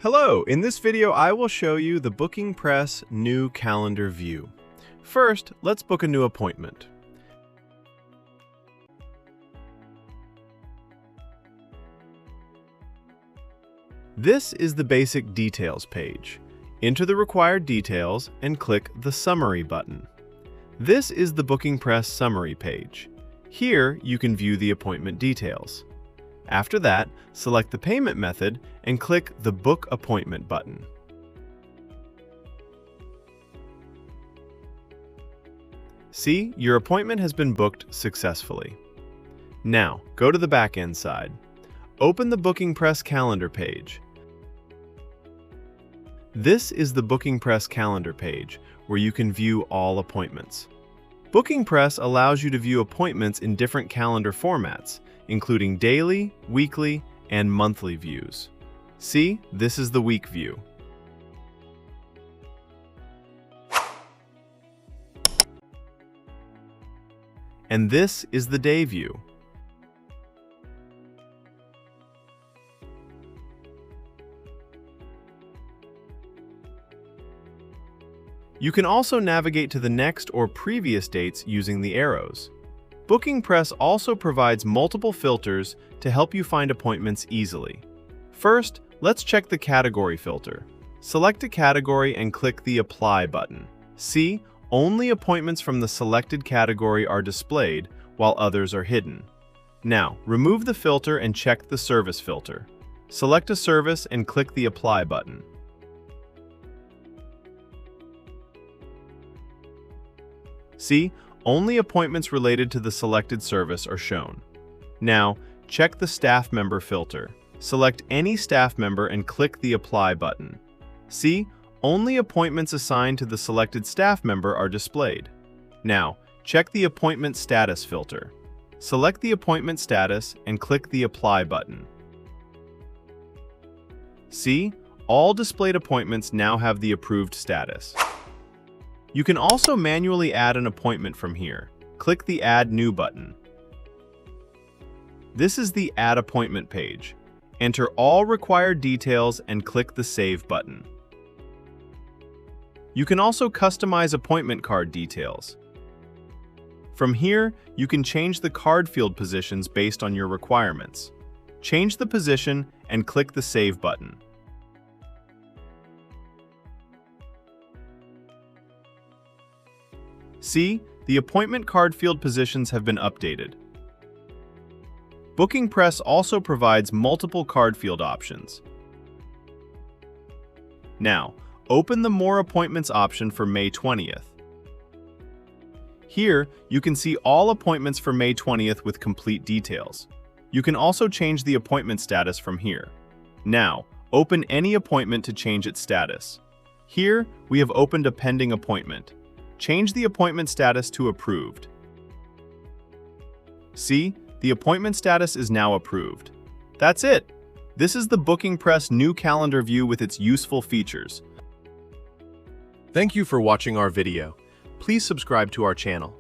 Hello, in this video I will show you the BookingPress new calendar view. First, let's book a new appointment. This is the basic details page. Enter the required details and click the Summary button. This is the BookingPress Summary page. Here you can view the appointment details. After that, select the payment method and click the Book Appointment button. See, your appointment has been booked successfully. Now, go to the back-end side. Open the BookingPress Calendar page. This is the BookingPress Calendar page, where you can view all appointments. BookingPress allows you to view appointments in different calendar formats, including daily, weekly, and monthly views. See, this is the week view. And this is the day view. You can also navigate to the next or previous dates using the arrows. BookingPress also provides multiple filters to help you find appointments easily. First, let's check the category filter. Select a category and click the Apply button. See, only appointments from the selected category are displayed, while others are hidden. Now, remove the filter and check the service filter. Select a service and click the Apply button. See, only appointments related to the selected service are shown. Now, check the staff member filter. Select any staff member and click the Apply button. See, only appointments assigned to the selected staff member are displayed. Now, check the appointment status filter. Select the appointment status and click the Apply button. See, all displayed appointments now have the approved status. You can also manually add an appointment from here. Click the Add New button. This is the Add Appointment page. Enter all required details and click the Save button. You can also customize appointment card details. From here, you can change the card field positions based on your requirements. Change the position and click the Save button. See, the appointment card field positions have been updated. BookingPress also provides multiple card field options. Now, open the More Appointments option for May 20th. Here, you can see all appointments for May 20th with complete details. You can also change the appointment status from here. Now, open any appointment to change its status. Here, we have opened a pending appointment. Change the appointment status to Approved. See, the appointment status is now approved. That's it! This is the BookingPress new calendar view with its useful features. Thank you for watching our video. Please subscribe to our channel.